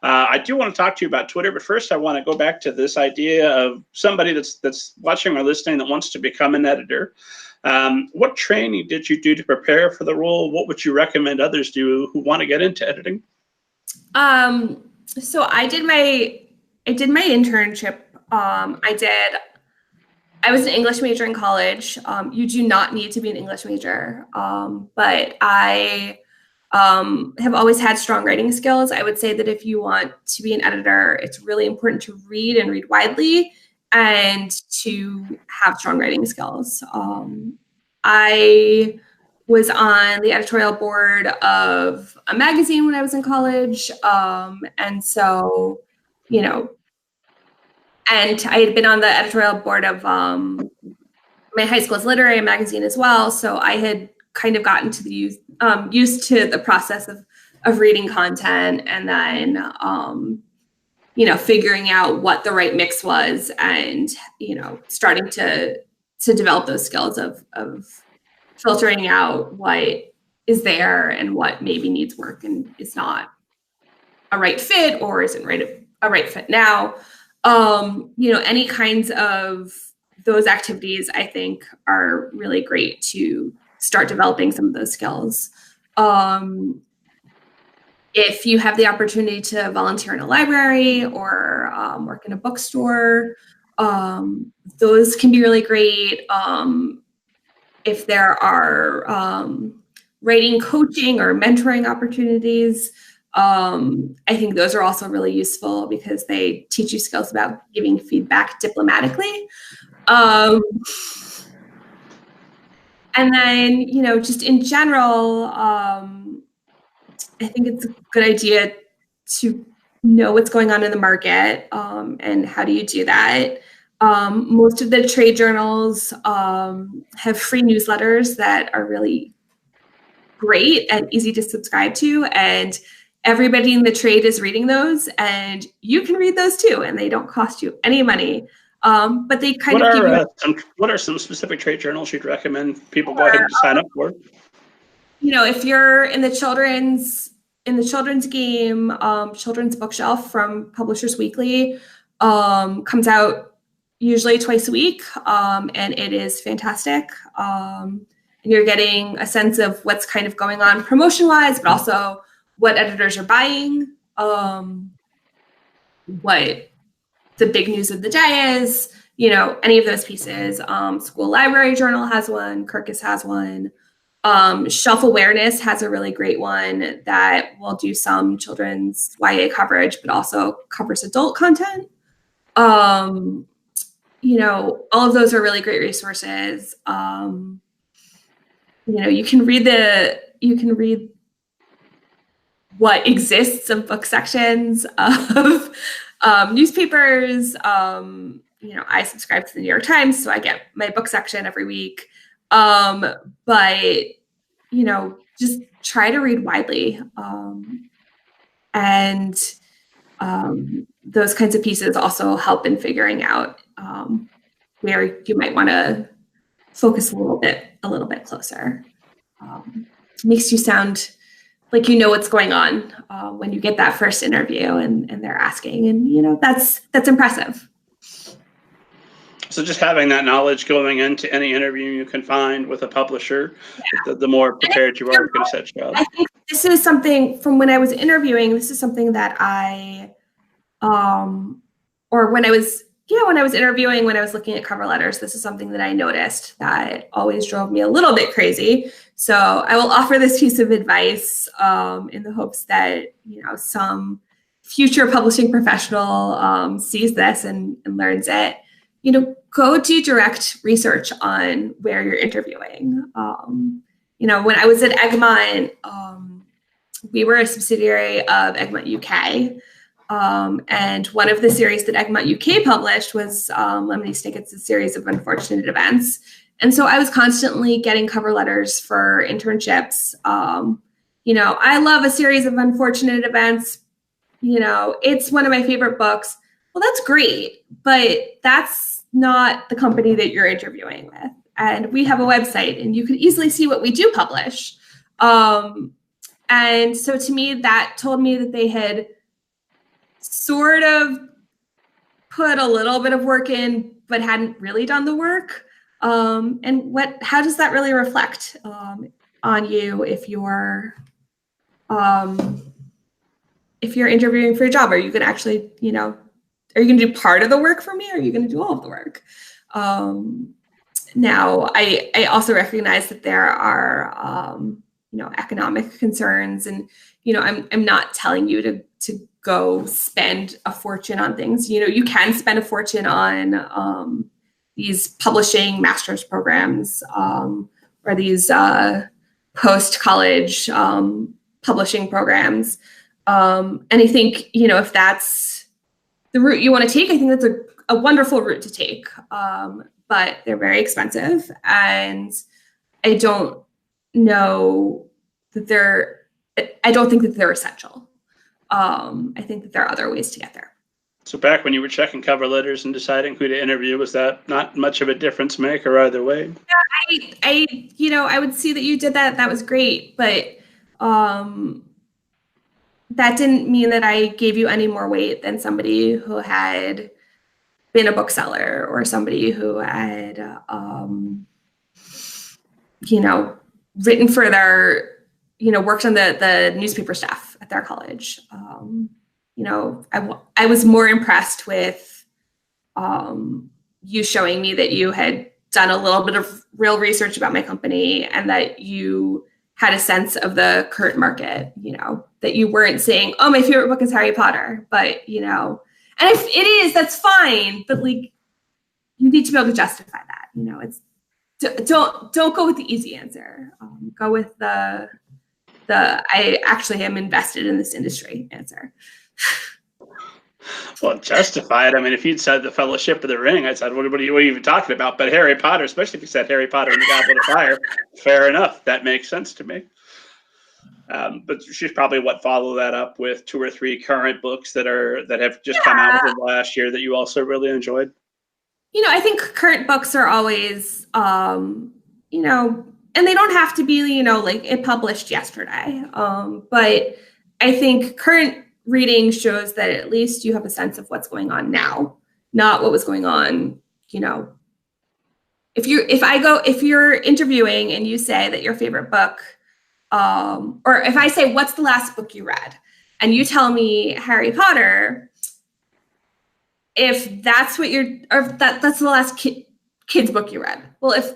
I do want to talk to you about Twitter, but first I want to go back to this idea of somebody that's watching or listening that wants to become an editor. What training did you do to prepare for the role? What would you recommend others do who want to get into editing? So I did my internship. I was an English major in college. You do not need to be an English major, but I have always had strong writing skills. I would say that if you want to be an editor, it's really important to read and read widely and to have strong writing skills. I was on the editorial board of a magazine when I was in college. And so, you know, and I had been on the editorial board of my high school's literary magazine as well. So I had kind of gotten to the used to the process of reading content and then, figuring out what the right mix was and, starting to develop those skills of filtering out what is there and what maybe needs work and is not a right fit or isn't a right fit now. Any kinds of those activities I think are really great to start developing some of those skills. If you have the opportunity to volunteer in a library or work in a bookstore, those can be really great. If there are writing coaching or mentoring opportunities, I think those are also really useful because they teach you skills about giving feedback diplomatically. And then, just in general, I think it's a good idea to know what's going on in the market and how do you do that. Most of the trade journals have free newsletters that are really great and easy to subscribe to, and everybody in the trade is reading those, and you can read those too, and they don't cost you any money. But they kind of give you. What are some specific trade journals you'd recommend people go ahead and sign up for? If you're in the children's game, Children's Bookshelf from Publishers Weekly comes out usually twice a week, and it is fantastic. And you're getting a sense of what's kind of going on promotion-wise, but also what editors are buying, what the big news of the day is, any of those pieces. School Library Journal has one, Kirkus has one. Shelf Awareness has a really great one that will do some children's YA coverage, but also covers adult content. All of those are really great resources. You can read what exists of book sections of newspapers. I subscribe to the New York Times, so I get my book section every week. But just try to read widely. And those kinds of pieces also help in figuring out where you might want to focus a little bit closer. Makes you sound like what's going on when you get that first interview and they're asking, and that's impressive. So just having that knowledge going into any interview you can find with a publisher, the more prepared you are for a set job. I think this is something from when I was interviewing. This is something that I, or when I was interviewing, when I was looking at cover letters, this is something that I noticed that always drove me a little bit crazy. So I will offer this piece of advice in the hopes that, some future publishing professional sees this and learns it. Go do direct research on where you're interviewing. When I was at Egmont, we were a subsidiary of Egmont UK. And one of the series that Egmont UK published was Lemony Snicket's series of Unfortunate Events. And so I was constantly getting cover letters for internships. I love a series of Unfortunate Events. It's one of my favorite books. Well, that's great, but that's not the company that you're interviewing with. And we have a website and you could easily see what we do publish. And so to me, that told me that they had sort of put a little bit of work in, but hadn't really done the work. And how does that really reflect on you if you're interviewing for a job? Are you going to actually, are you going to do part of the work for me? Or are you going to do all of the work? Now, I also recognize that there are, economic concerns, and, I'm not telling you to go spend a fortune on things. You can spend a fortune on these publishing master's programs or these post-college publishing programs. And I think, if that's the route you want to take, I think that's a wonderful route to take. But they're very expensive, and I don't know that I don't think that they're essential. I think that there are other ways to get there. So back when you were checking cover letters and deciding who to interview, was that not much of a difference maker either way? Yeah, I would see that you did that. That was great, but that didn't mean that I gave you any more weight than somebody who had been a bookseller or somebody who had, written for their, worked on the newspaper staff at their college. I was more impressed with you showing me that you had done a little bit of real research about my company and that you had a sense of the current market, that you weren't saying, oh, my favorite book is Harry Potter, but, and if it is, that's fine, but like, you need to be able to justify that, it's, don't go with the easy answer. Go with the I actually am invested in this industry answer. Well, justified. I mean, if you'd said the Fellowship of the Ring, I'd said, what are you even talking about? But Harry Potter, especially if you said Harry Potter and the Goblet of Fire, fair enough. That makes sense to me. But you should probably follow that up with 2 or 3 current books that have just come out within the last year that you also really enjoyed. I think current books are always, and they don't have to be, like it published yesterday. But I think current reading shows that at least you have a sense of what's going on now, not what was going on, if you're interviewing and you say that your favorite book, or if I say, what's the last book you read? And you tell me Harry Potter, if that's what that's the last kid's book you read. Well, if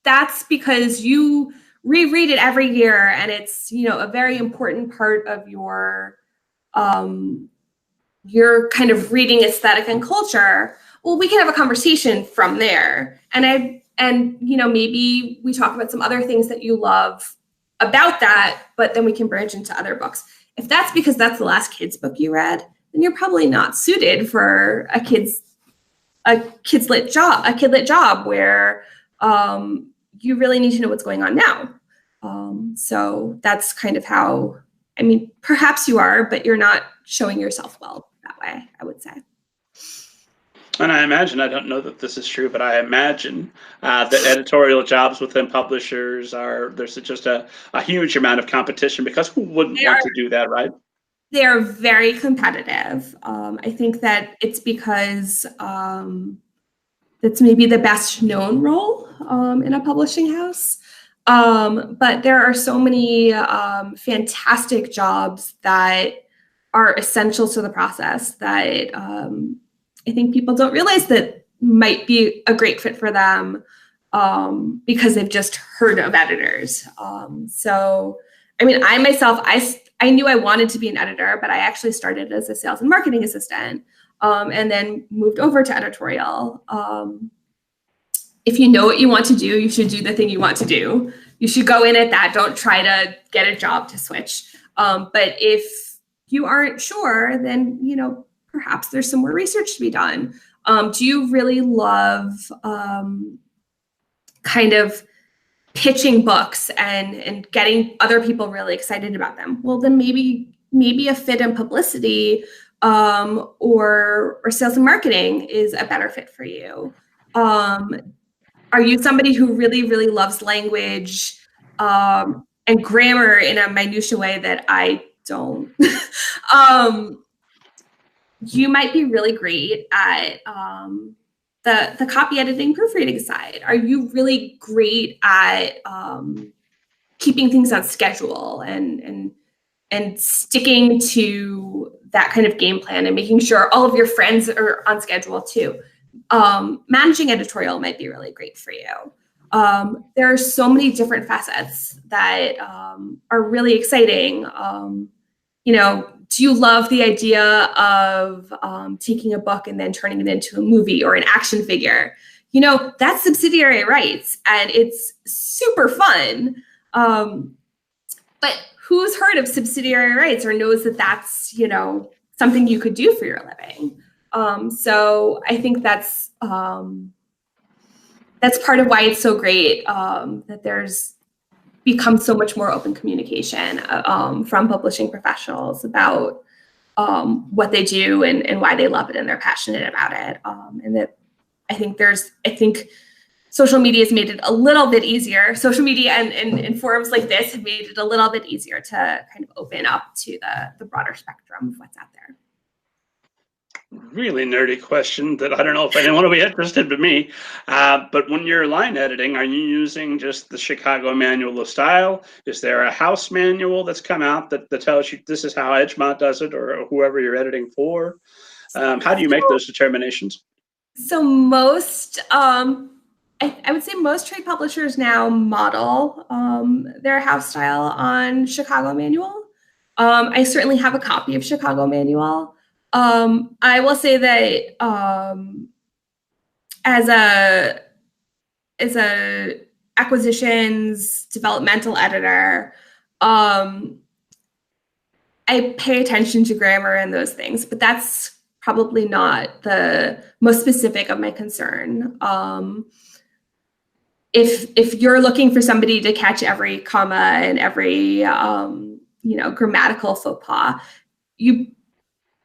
that's because you reread it every year and it's, a very important part of your kind of reading aesthetic and culture, well, we can have a conversation from there. And maybe we talk about some other things that you love about that, but then we can branch into other books. If that's because that's the last kid's book you read, then you're probably not suited for a kidlit job where you really need to know what's going on now. So that's kind of how, perhaps you are, but you're not showing yourself well that way, I would say. And I imagine, I don't know that this is true, but I imagine that editorial jobs within publishers there's just a huge amount of competition, because who wouldn't want to do that, right? They are very competitive. I think that it's because it's maybe the best known role in a publishing house. But there are so many fantastic jobs that are essential to the process that I think people don't realize that might be a great fit for them because they've just heard of editors. So, I myself, I knew I wanted to be an editor, but I actually started as a sales and marketing assistant and then moved over to editorial. If you know what you want to do, you should do the thing you want to do. You should go in at that. Don't try to get a job to switch. But if you aren't sure, then, perhaps there's some more research to be done. Do you really love kind of pitching books and getting other people really excited about them? Well, then maybe a fit in publicity or sales and marketing is a better fit for you. Are you somebody who really, really loves language and grammar in a minutiae way that I don't? you might be really great at the copy editing, proofreading side. Are you really great at keeping things on schedule and sticking to that kind of game plan and making sure all of your friends are on schedule too? Managing editorial might be really great for you. There are so many different facets that are really exciting. Do you love the idea of taking a book and then turning it into a movie or an action figure? That's subsidiary rights, and it's super fun. But who's heard of subsidiary rights or knows that that's, something you could do for your living? So I think that's part of why it's so great that there's become so much more open communication from publishing professionals about what they do and why they love it and they're passionate about it. And that I think social media has made it a little bit easier. Social media and forums like this have made it a little bit easier to kind of open up to the broader spectrum of what's out there. Really nerdy question that I don't know if anyone will be interested but me. But when you're line editing, are you using just the Chicago Manual of Style? Is there a house manual that's come out that tells you this is how Edgemont does it, or whoever you're editing for? How do you make those determinations? So most, I would say most trade publishers now model their house style on Chicago Manual. I certainly have a copy of Chicago Manual. I will say that as a acquisitions developmental editor, I pay attention to grammar and those things, but that's probably not the most specific of my concern. If you're looking for somebody to catch every comma and every grammatical faux pas,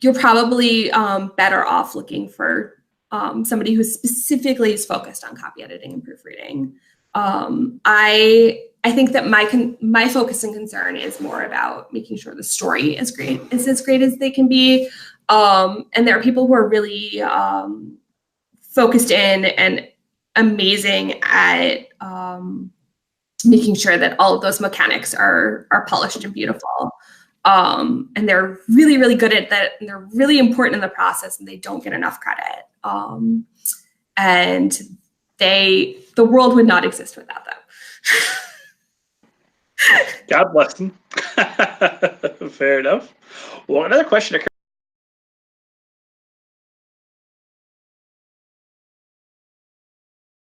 you're probably better off looking for somebody who specifically is focused on copy editing and proofreading. I think that my focus and concern is more about making sure the story is as great as they can be. And there are people who are really focused in and amazing at making sure that all of those mechanics are polished and beautiful. And they're really, really good at that. And they're really important in the process, and they don't get enough credit. And the world would not exist without them. God bless them. Fair enough. Well, another question occurred